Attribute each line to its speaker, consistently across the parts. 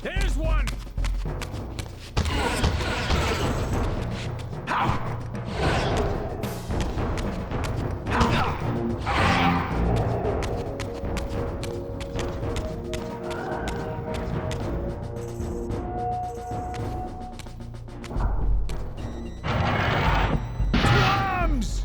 Speaker 1: There's one! Drums!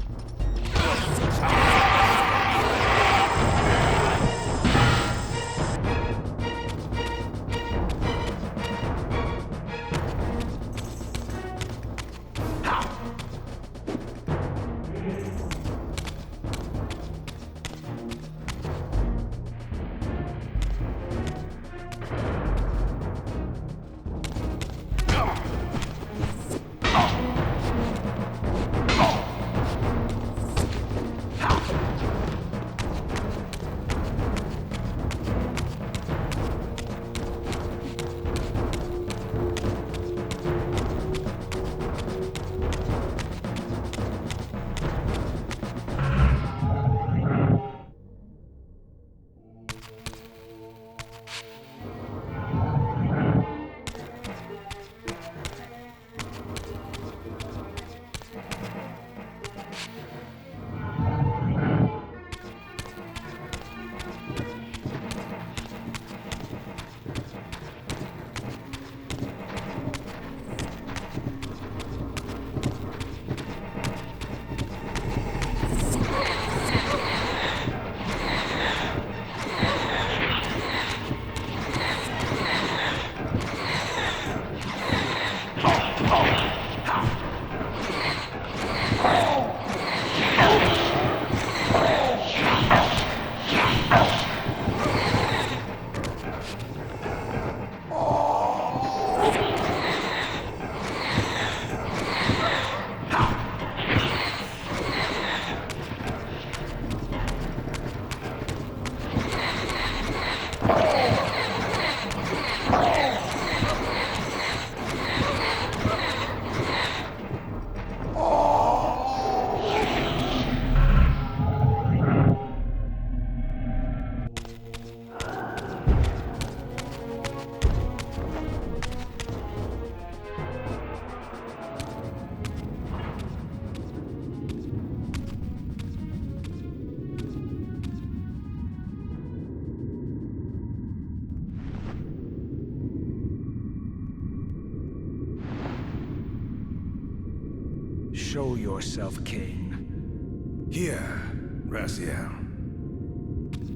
Speaker 2: Show yourself, Kain.
Speaker 3: Here, Raziel.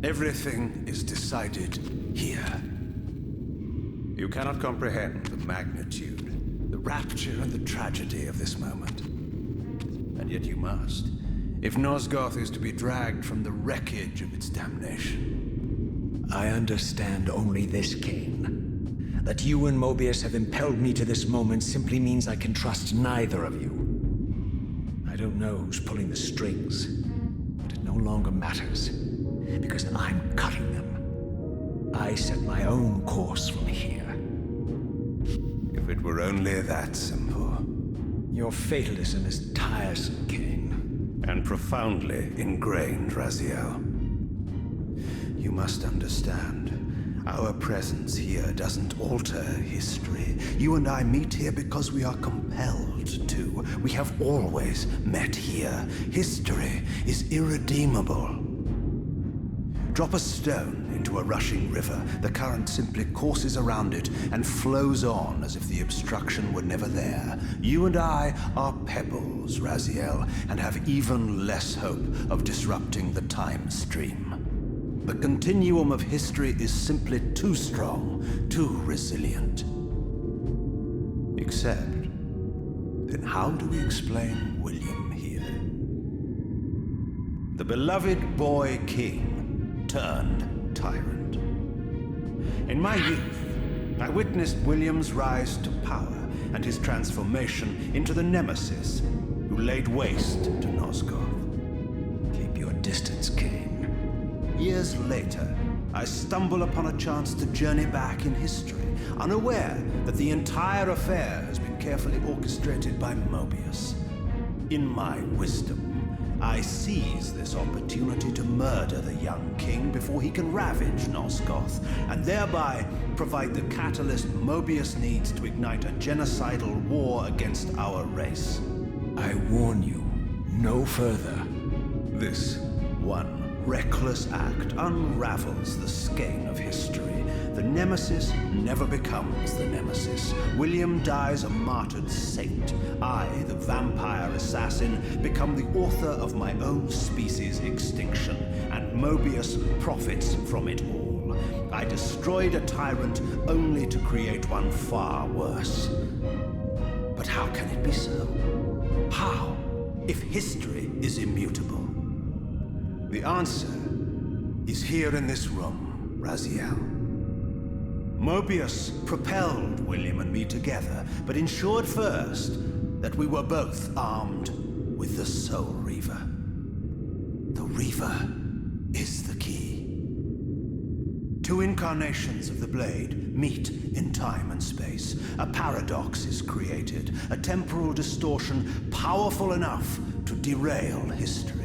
Speaker 3: Everything is decided here. You cannot comprehend the magnitude, the rapture and the tragedy of this moment. And yet you must, if Nosgoth is to be dragged from the wreckage of its damnation.
Speaker 2: I understand only this, Kain. That you and Mobius have impelled me to this moment simply means I can trust neither of you. I don't know who's pulling the strings, but it no longer matters, because I'm cutting them. I set my own course from here.
Speaker 3: If it were only that simple.
Speaker 2: Your fatalism is tiresome, Kain.
Speaker 3: And profoundly ingrained, Raziel. You must understand. Our presence here doesn't alter history. You and I meet here because we are compelled to. We have always met here. History is irredeemable. Drop a stone into a rushing river. The current simply courses around it and flows on as if the obstruction were never there. You and I are pebbles, Raziel, and have even less hope of disrupting the time stream. The continuum of history is simply too strong, too resilient. Except, then how do we explain William here? The beloved boy king turned tyrant. In my youth, I witnessed William's rise to power and his transformation into the nemesis who laid waste to Nosgoth.
Speaker 2: Keep your distance, Kain.
Speaker 3: Years later, I stumble upon a chance to journey back in history, unaware that the entire affair has been carefully orchestrated by Mobius. In my wisdom, I seize this opportunity to murder the young king before he can ravage Nosgoth, and thereby provide the catalyst Mobius needs to ignite a genocidal war against our race.
Speaker 2: I warn you, no further.
Speaker 3: This one reckless act unravels the skein of history. The nemesis never becomes the nemesis. William dies a martyred saint. I, the vampire assassin, become the author of my own species' extinction, and Mobius profits from it all. I destroyed a tyrant only to create one far worse. But how can it be so? How, if history is immutable? The answer is here in this room, Raziel. Mobius propelled William and me together, but ensured first that we were both armed with the Soul Reaver. The Reaver is the key. Two incarnations of the blade meet in time and space. A paradox is created, a temporal distortion powerful enough to derail history.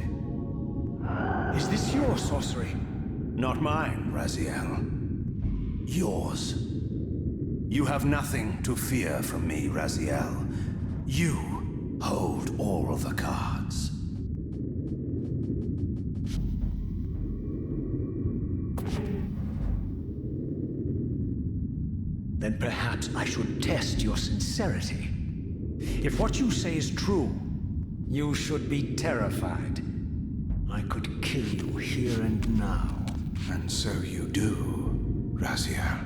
Speaker 2: Is this your sorcery?
Speaker 3: Not mine, Raziel. Yours. You have nothing to fear from me, Raziel. You hold all the cards.
Speaker 2: Then perhaps I should test your sincerity. If what you say is true, you should be terrified. I could kill you here and now.
Speaker 3: And so you do, Raziel.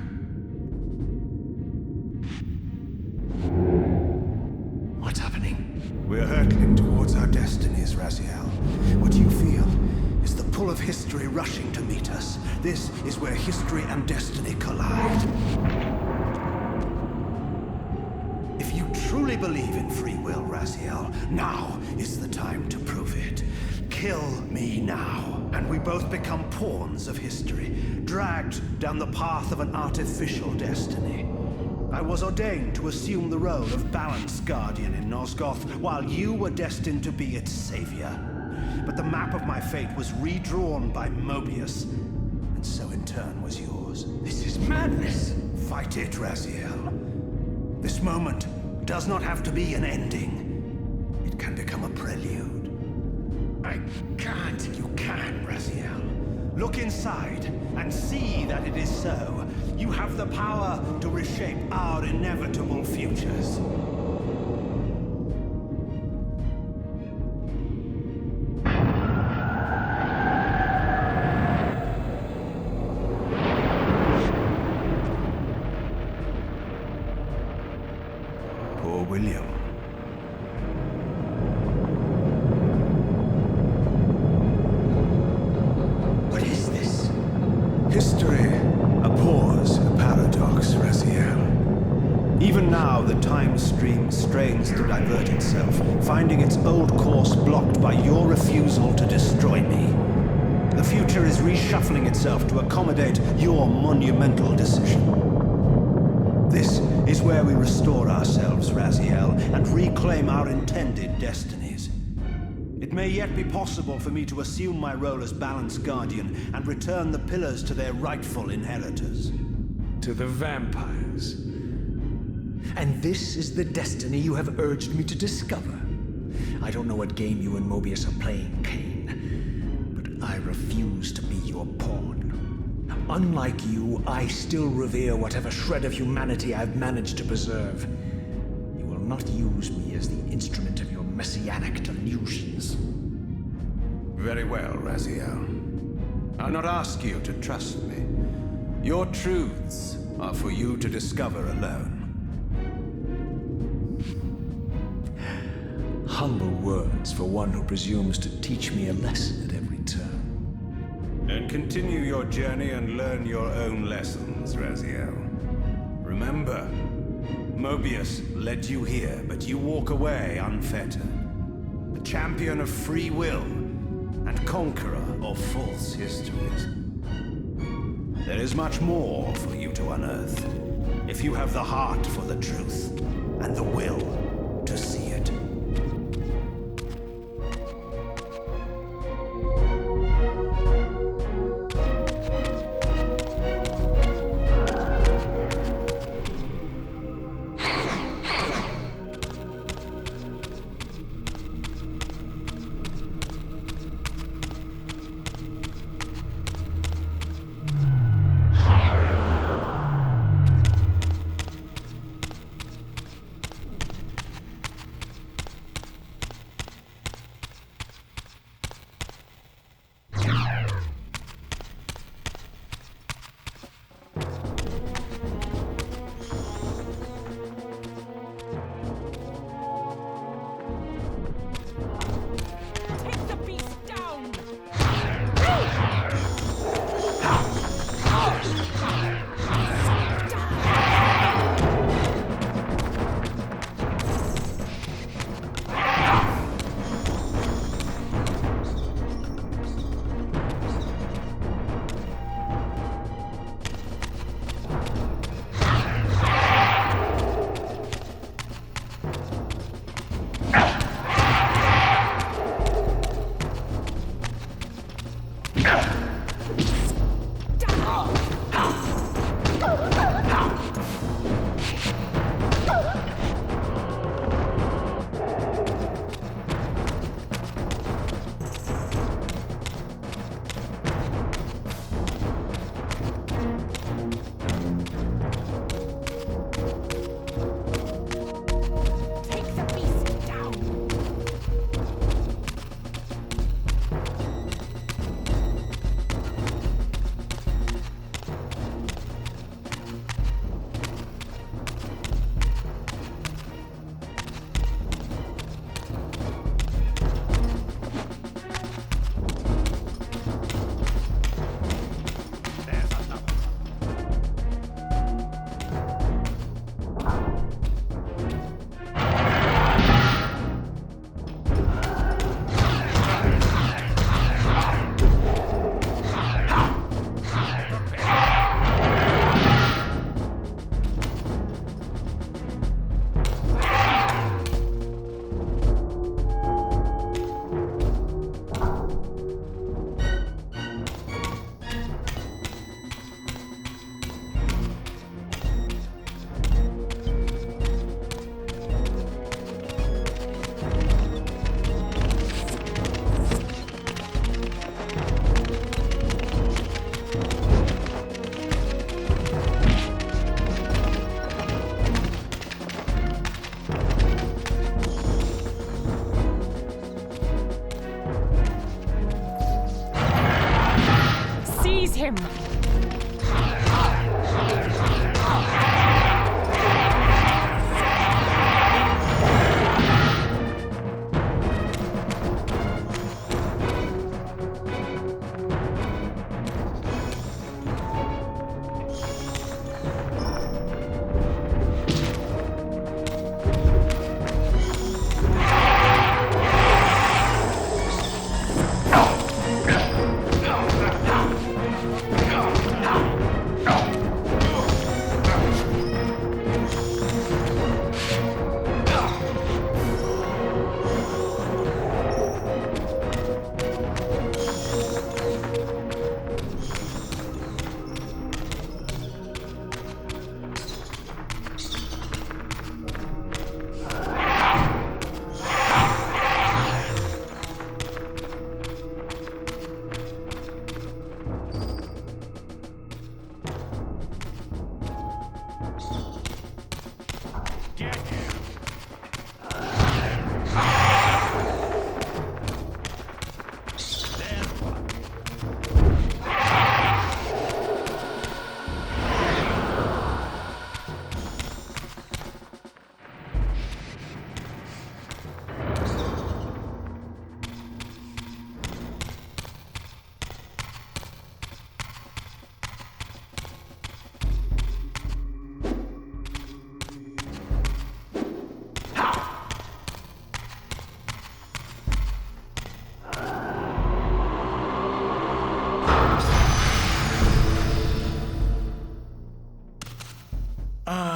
Speaker 2: What's happening?
Speaker 3: We're hurtling towards our destinies, Raziel. What you feel is the pull of history rushing to meet us. This is where history and destiny collide. If you truly believe in free will, Raziel, now is the time to prove it. Kill me now, and we both become pawns of history, dragged down the path of an artificial destiny. I was ordained to assume the role of Balance Guardian in Nosgoth, while you were destined to be its savior. But the map of my fate was redrawn by Mobius, and so in turn was yours.
Speaker 2: This is madness!
Speaker 3: Fight it, Raziel. This moment does not have to be an ending. It can become a prelude.
Speaker 2: I can't.
Speaker 3: You can, Raziel. Look inside and see that it is so. You have the power to reshape our inevitable futures. Poor William. History abhors a paradox, Raziel. Even now, the time stream strains to divert itself, finding its old course blocked by your refusal to destroy me. The future is reshuffling itself to accommodate your monumental decision. This is where we restore ourselves, Raziel, and reclaim our intended destinies. It may yet be possible for me to assume my role as Balance Guardian and return the pillars to their rightful inheritors.
Speaker 2: To the vampires. And this is the destiny you have urged me to discover. I don't know what game you and Mobius are playing, Kain, but I refuse to be your a pawn. Unlike you, I still revere whatever shred of humanity I've managed to preserve. You will not use me as the instrument of your messianic delusions.
Speaker 3: Very well, Raziel. I'll not ask you to trust me. Your truths are for you to discover alone.
Speaker 2: Humble words for one who presumes to teach me a lesson at every turn.
Speaker 3: And continue your journey and learn your own lessons, Raziel. Remember, Mobius led you here, but you walk away unfettered. A champion of free will and conqueror of false histories. There is much more for you to unearth, if you have the heart for the truth and the will to see it.
Speaker 4: him!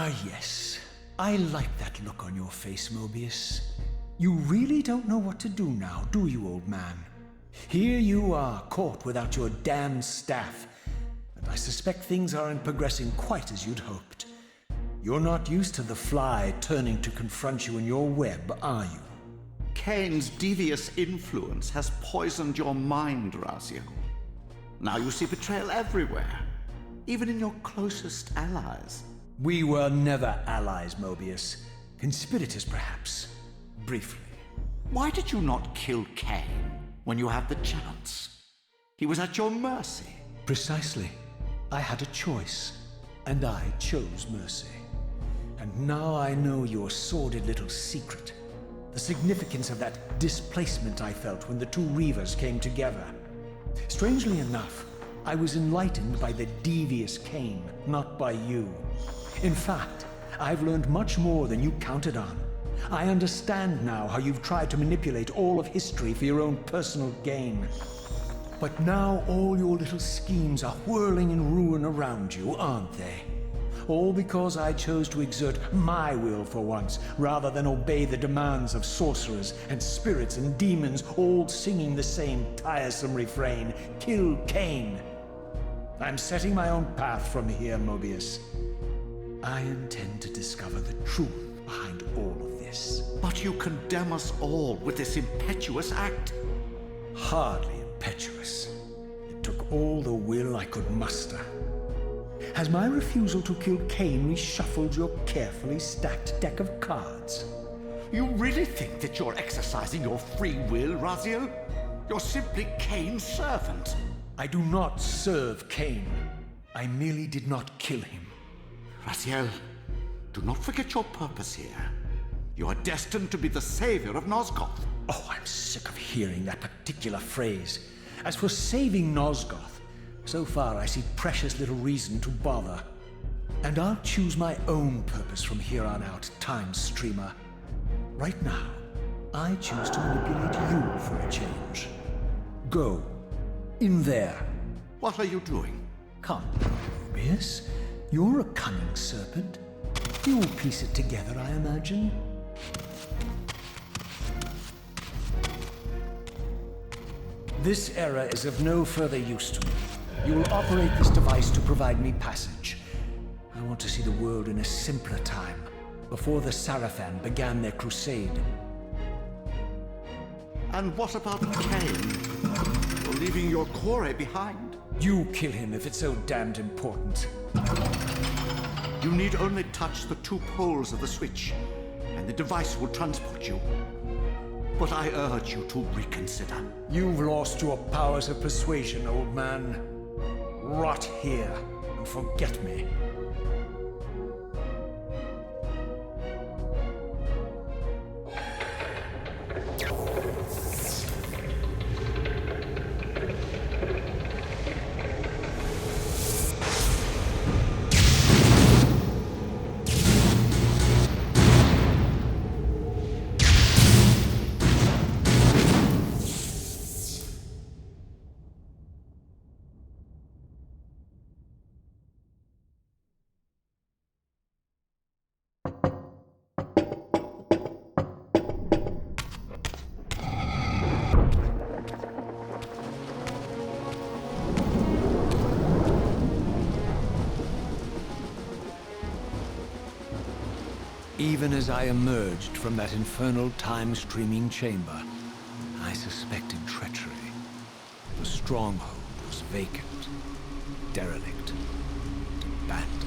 Speaker 2: Ah, yes. I like that look on your face, Mobius. You really don't know what to do now, do you, old man? Here you are, caught without your damned staff. And I suspect things aren't progressing quite as you'd hoped. You're not used to the fly turning to confront you in your web, are you?
Speaker 4: Kain's devious influence has poisoned your mind, Raziel. Now you see betrayal everywhere, even in your closest allies.
Speaker 2: We were never allies, Mobius. Conspirators, perhaps. Briefly.
Speaker 4: Why did you not kill Kain when you had the chance? He was at your mercy.
Speaker 2: Precisely. I had a choice, and I chose mercy. And now I know your sordid little secret. The significance of that displacement I felt when the two Reavers came together. Strangely enough, I was enlightened by the devious Kain, not by you. In fact, I've learned much more than you counted on. I understand now how you've tried to manipulate all of history for your own personal gain. But now all your little schemes are whirling in ruin around you, aren't they? All because I chose to exert my will for once, rather than obey the demands of sorcerers and spirits and demons, all singing the same tiresome refrain, "Kill Kain." I'm setting my own path from here, Mobius. I intend to discover the truth behind all of this.
Speaker 4: But you condemn us all with this impetuous act.
Speaker 2: Hardly impetuous. It took all the will I could muster. Has my refusal to kill Kain reshuffled your carefully stacked deck of cards?
Speaker 4: You really think that you're exercising your free will, Raziel? You're simply Kain's servant.
Speaker 2: I do not serve Kain. I merely did not kill him.
Speaker 4: Raziel, do not forget your purpose here. You are destined to be the savior of Nosgoth.
Speaker 2: Oh, I'm sick of hearing that particular phrase. As for saving Nosgoth, so far I see precious little reason to bother. And I'll choose my own purpose from here on out, Time Streamer. Right now, I choose to manipulate you for a change. Go. In there.
Speaker 4: What are you doing?
Speaker 2: Come, Mobius. You're a cunning serpent. You'll piece it together, I imagine. This error is of no further use to me. You will operate this device to provide me passage. I want to see the world in a simpler time, before the Sarafan began their crusade.
Speaker 4: And what about Kain? You're leaving your core behind.
Speaker 2: You kill him if it's so damned important.
Speaker 4: You need only touch the two poles of the switch, and the device will transport you. But I urge you to reconsider.
Speaker 2: You've lost your powers of persuasion, old man. Rot here and forget me. Even as I emerged from that infernal time-streaming chamber, I suspected treachery. The stronghold was vacant, derelict, and abandoned.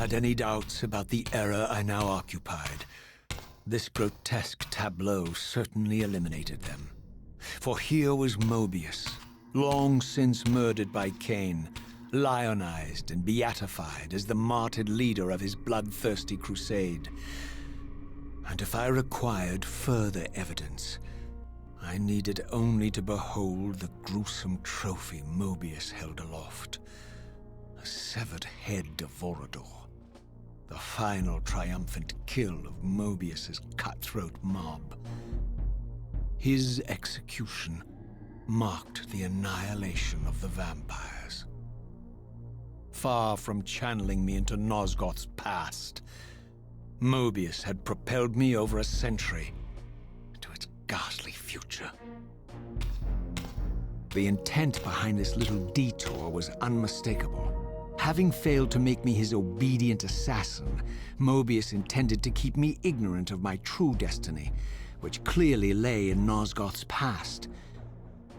Speaker 2: had any doubts about the era I now occupied, this grotesque tableau certainly eliminated them. For here was Mobius, long since murdered by Kain, lionized and beatified as the martyred leader of his bloodthirsty crusade. And if I required further evidence, I needed only to behold the gruesome trophy Mobius held aloft. A severed head of Vorador. The final triumphant kill of Mobius's cutthroat mob. His execution marked the annihilation of the vampires. Far from channeling me into Nosgoth's past, Mobius had propelled me over a century to its ghastly future. The intent behind this little detour was unmistakable. Having failed to make me his obedient assassin, Mobius intended to keep me ignorant of my true destiny, which clearly lay in Nosgoth's past.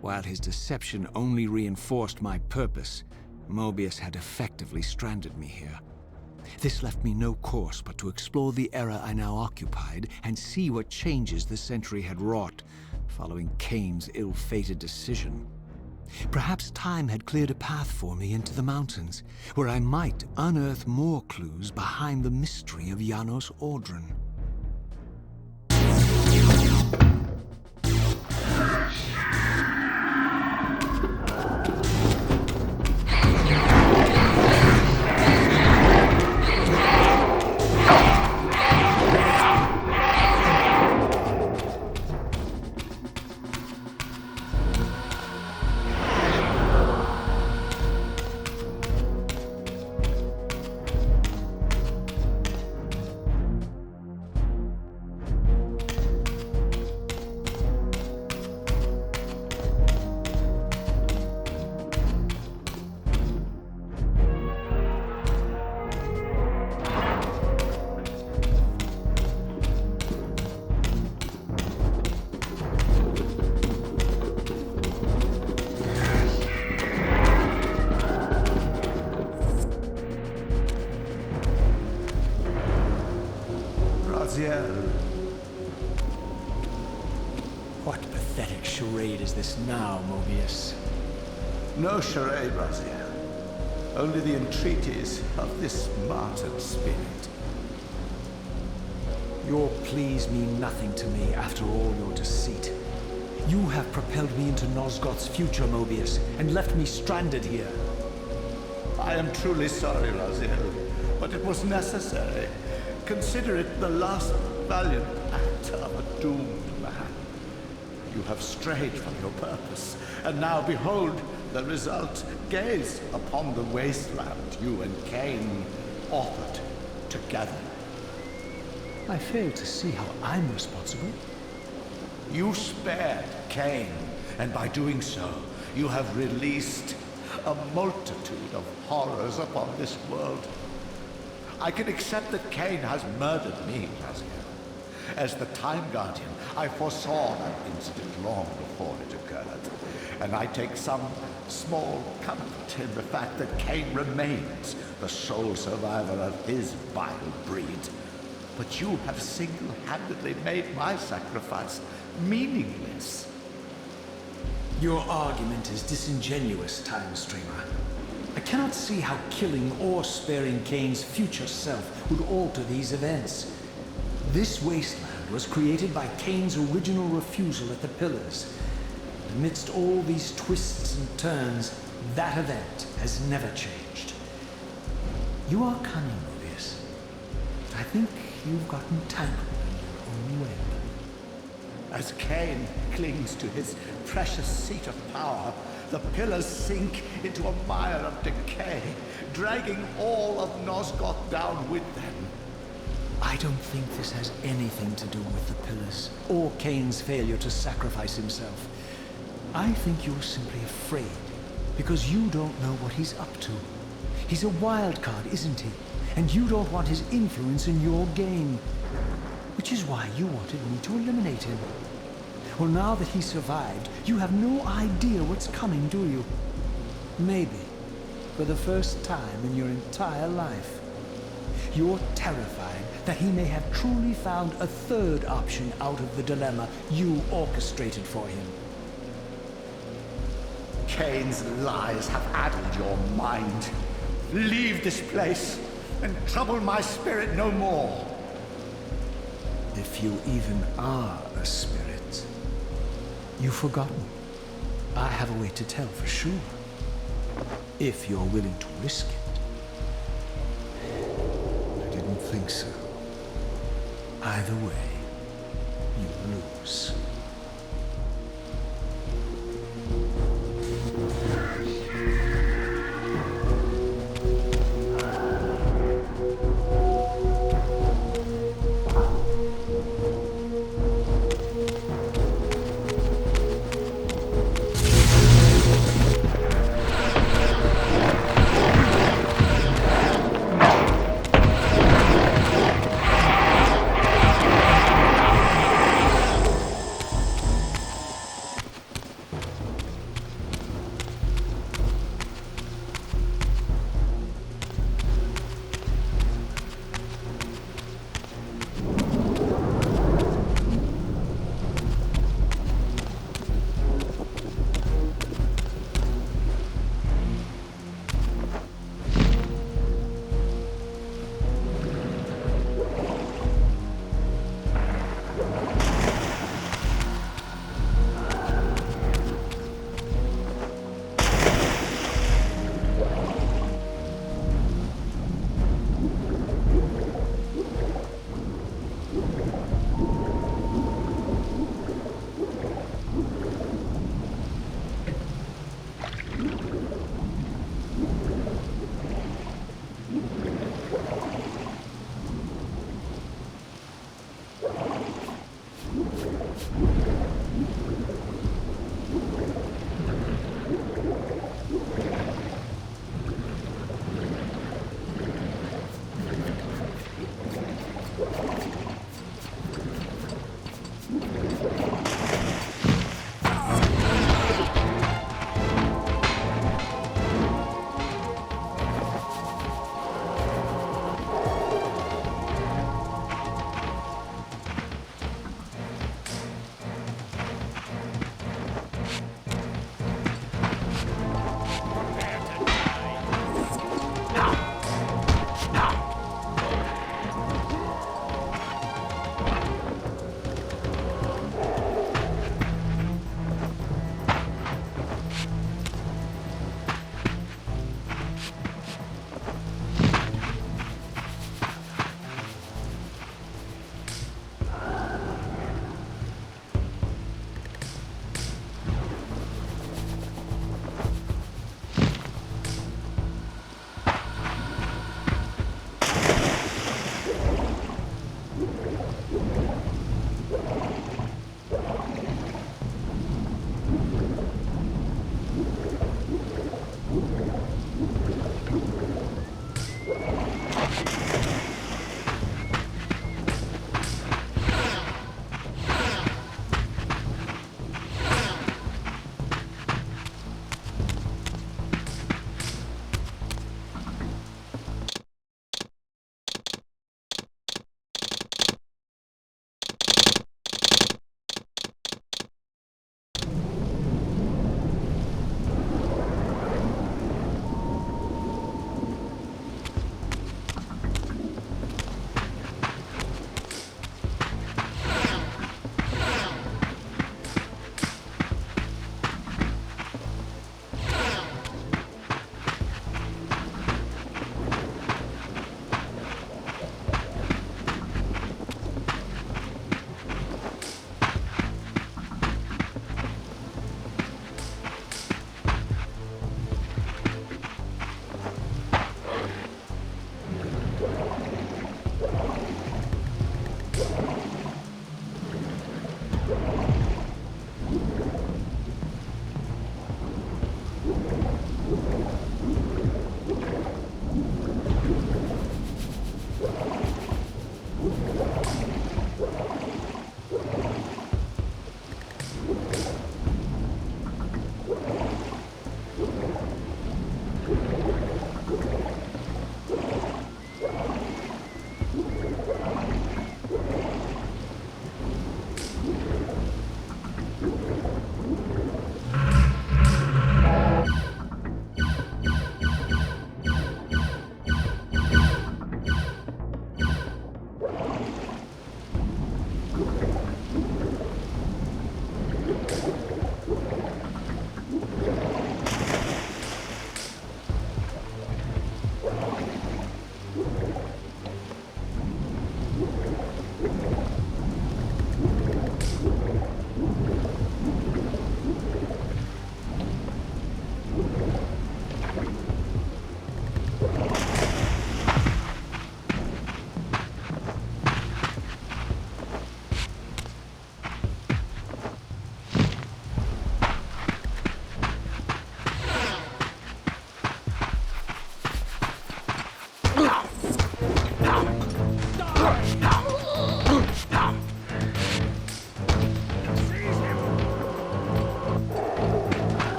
Speaker 2: While his deception only reinforced my purpose, Mobius had effectively stranded me here. This left me no course but to explore the era I now occupied and see what changes the century had wrought, following Kain's ill-fated decision. Perhaps time had cleared a path for me into the mountains, where I might unearth more clues behind the mystery of Janos Audron. What pathetic charade is this now, Mobius?
Speaker 4: No charade, Raziel. Only the entreaties of this martyred spirit.
Speaker 2: Your pleas mean nothing to me after all your deceit. You have propelled me into Nosgoth's future, Mobius, and left me stranded here.
Speaker 4: I am truly sorry, Raziel, but it was necessary. Consider it the last valiant act of a doomed man. You have strayed from your purpose, and now behold the result. Gaze upon the wasteland you and Kain authored together.
Speaker 2: I fail to see how I'm responsible.
Speaker 4: You spared Kain, and by doing so, you have released a multitude of horrors upon this world. I can accept that Kain has murdered me, Raziel. As the Time Guardian, I foresaw that incident long before it occurred, and I take some small comfort in the fact that Kain remains the sole survivor of his vile breed. But you have single-handedly made my sacrifice meaningless.
Speaker 2: Your argument is disingenuous, Time Streamer. I cannot see how killing or sparing Kain's future self would alter these events. This wasteland was created by Kain's original refusal at the Pillars. Amidst all these twists and turns, that event has never changed. You are cunning, Mobius. I think you've gotten tangled in your own web.
Speaker 4: As Kain clings to his precious seat of power, the pillars sink into a mire of decay, dragging all of Nosgoth down with them.
Speaker 2: I don't think this has anything to do with the Pillars, or Kain's failure to sacrifice himself. I think you're simply afraid, because you don't know what he's up to. He's a wild card, isn't he? And you don't want his influence in your game. Which is why you wanted me to eliminate him. Well, now that he survived, you have no idea what's coming, do you? Maybe, for the first time in your entire life. You're terrified that he may have truly found a third option out of the dilemma you orchestrated for him.
Speaker 4: Kain's lies have addled your mind. Leave this place and trouble my spirit no more.
Speaker 2: If you even are a spirit, you've forgotten. I have a way to tell for sure. If you're willing to risk it. I didn't think so. Either way, you lose.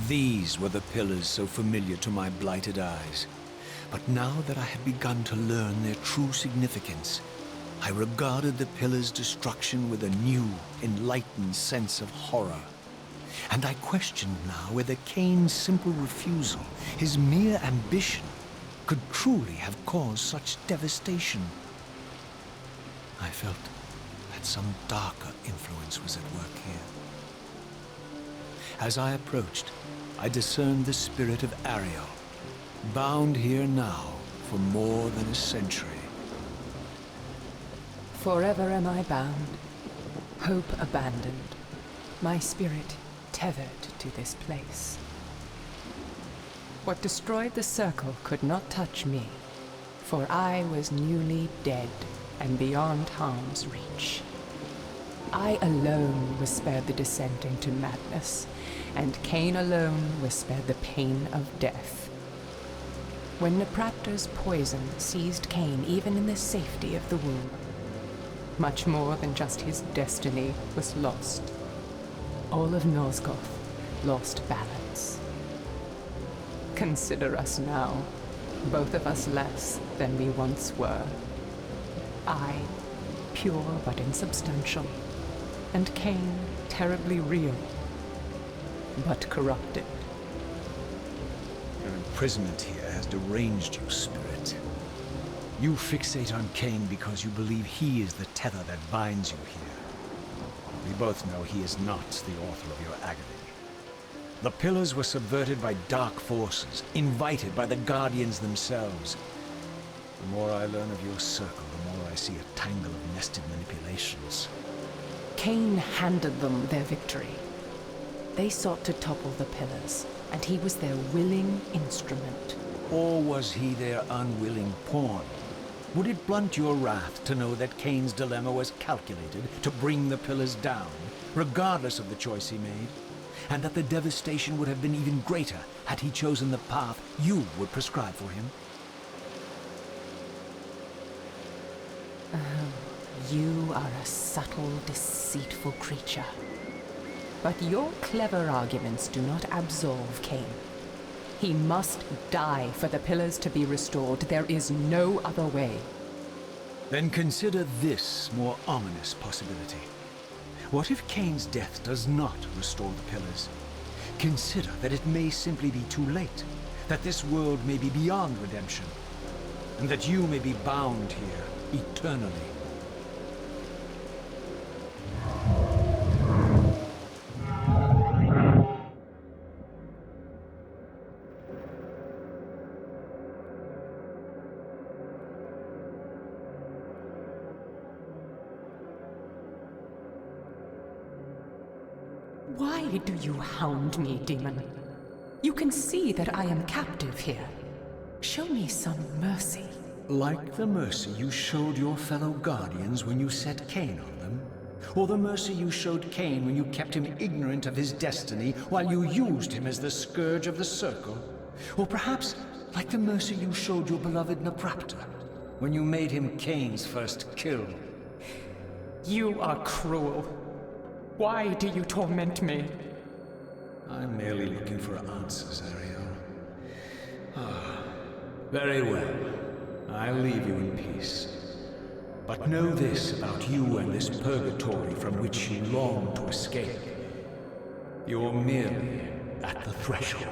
Speaker 2: These were the pillars so familiar to my blighted eyes. But now that I had begun to learn their true significance, I regarded the pillars' destruction with a new, enlightened sense of horror. And I questioned now whether Kain's simple refusal, his mere ambition, could truly have caused such devastation. I felt that some darker influence was at work here. As I approached, I discerned the spirit of Ariel, bound here now for more than a century.
Speaker 5: Forever am I bound, hope abandoned, my spirit tethered to this place. What destroyed the circle could not touch me, for I was newly dead and beyond harm's reach. I alone was spared the descent into madness, and Kain alone was spared the pain of death. When Nepraptor's poison seized Kain even in the safety of the womb, much more than just his destiny was lost. All of Nosgoth lost balance. Consider us now, both of us less than we once were. I, pure but insubstantial, and Kain, terribly real, but corrupted.
Speaker 2: Your imprisonment here has deranged you, Spirit. You fixate on Kain because you believe he is the tether that binds you here. We both know he is not the author of your agony. The pillars were subverted by dark forces, invited by the Guardians themselves. The more I learn of your circle, the more I see a tangle of nested manipulations.
Speaker 5: Kain handed them their victory. They sought to topple the pillars, and he was their willing instrument.
Speaker 2: Or was he their unwilling pawn? Would it blunt your wrath to know that Kain's dilemma was calculated to bring the pillars down, regardless of the choice he made? And that the devastation would have been even greater had he chosen the path you would prescribe for him?
Speaker 5: You are a subtle, deceitful creature. But your clever arguments do not absolve Kain. He must die for the pillars to be restored. There is no other way.
Speaker 2: Then consider this more ominous possibility. What if Kain's death does not restore the pillars? Consider that it may simply be too late, that this world may be beyond redemption, and that you may be bound here eternally.
Speaker 5: Why do you hound me, demon? You can see that I am captive here. Show me some mercy.
Speaker 2: Like the mercy you showed your fellow Guardians when you set Kain on them? Or the mercy you showed Kain when you kept him ignorant of his destiny while you used him as the scourge of the Circle? Or perhaps like the mercy you showed your beloved Nepraptor when you made him Kain's first kill?
Speaker 5: You are cruel. Why do you torment me?
Speaker 2: I'm merely looking for answers, Ariel. Ah, very well. I'll leave you in peace. But know this about you and this purgatory from which you long to escape. You're merely at the threshold.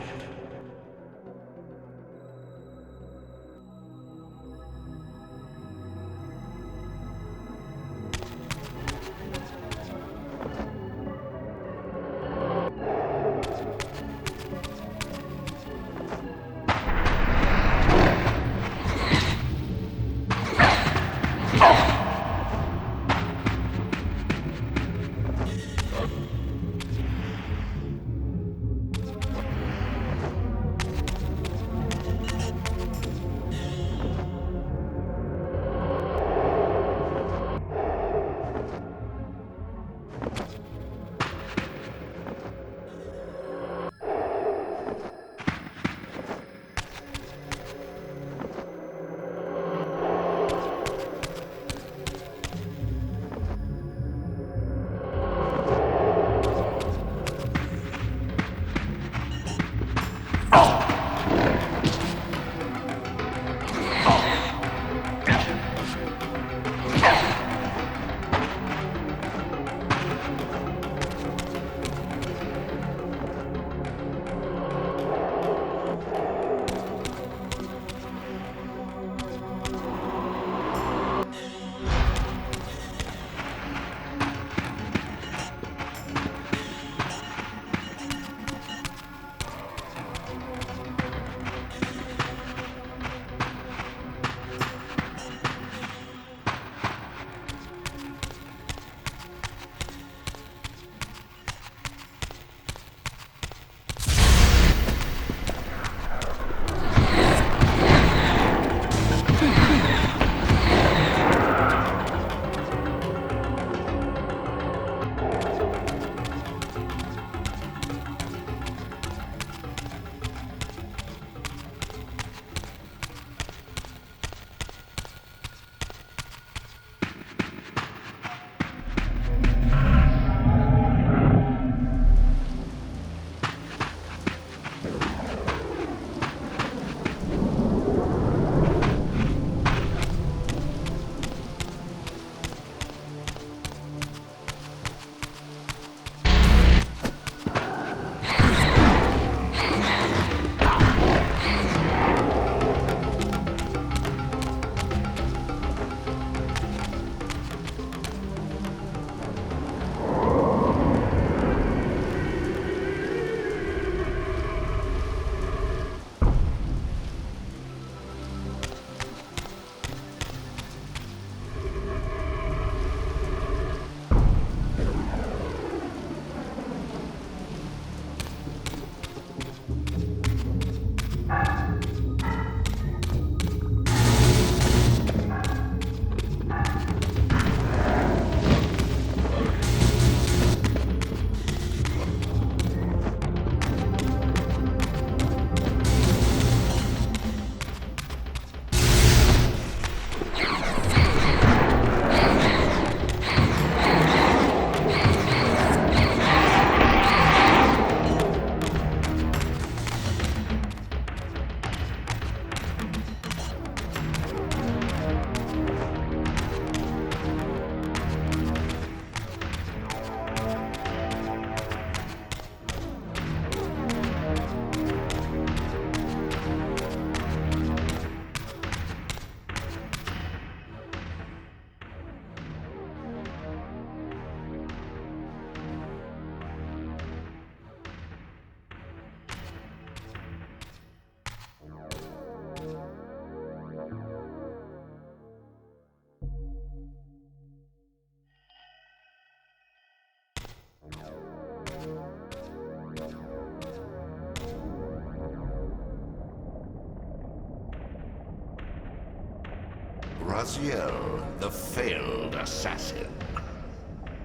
Speaker 4: Raziel, the failed assassin.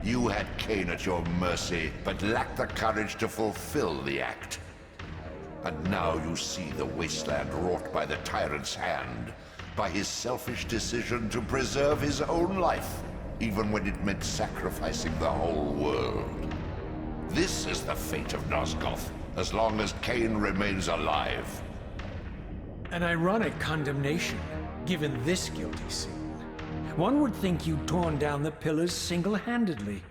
Speaker 4: You had Kain at your mercy, but lacked the courage to fulfill the act. And now you see the wasteland wrought by the tyrant's hand, by his selfish decision to preserve his own life, even when it meant sacrificing the whole world. This is the fate of Nosgoth, as long as Kain remains alive.
Speaker 2: An ironic condemnation, given this guilty sin. One would think you'd torn down the pillars single-handedly.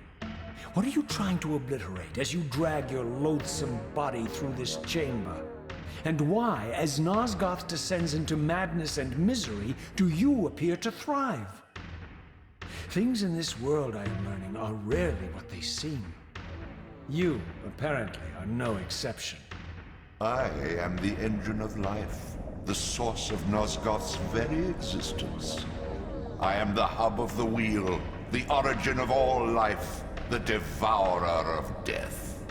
Speaker 2: What are you trying to obliterate as you drag your loathsome body through this chamber? And why, as Nosgoth descends into madness and misery, do you appear to thrive? Things in this world, I am learning, are rarely what they seem. You, apparently, are no exception.
Speaker 4: I am the engine of life, the source of Nosgoth's very existence. I am the hub of the wheel, the origin of all life, the devourer of death.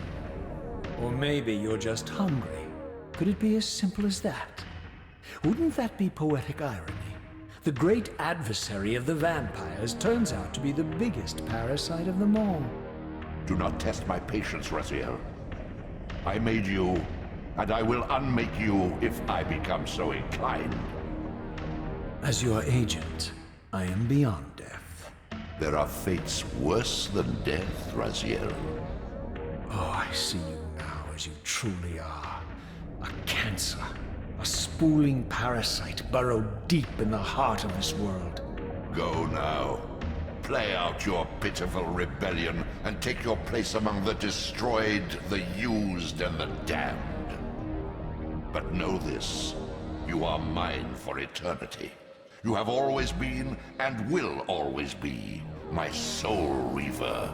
Speaker 2: Or maybe you're just hungry. Could it be as simple as that? Wouldn't that be poetic irony? The great adversary of the vampires turns out to be the biggest parasite of them all.
Speaker 4: Do not test my patience, Raziel. I made you, and I will unmake you if I become so inclined.
Speaker 2: As your agent, I am beyond death.
Speaker 4: There are fates worse than death, Raziel.
Speaker 2: Oh, I see you now as you truly are. A A cancer. A spooling parasite burrowed deep in the heart of this world.
Speaker 6: Go now. Play out your pitiful rebellion and take your place among the destroyed, the used, and the damned. But know this, you are mine for eternity. You have always been, and will always be, my soul Reaver.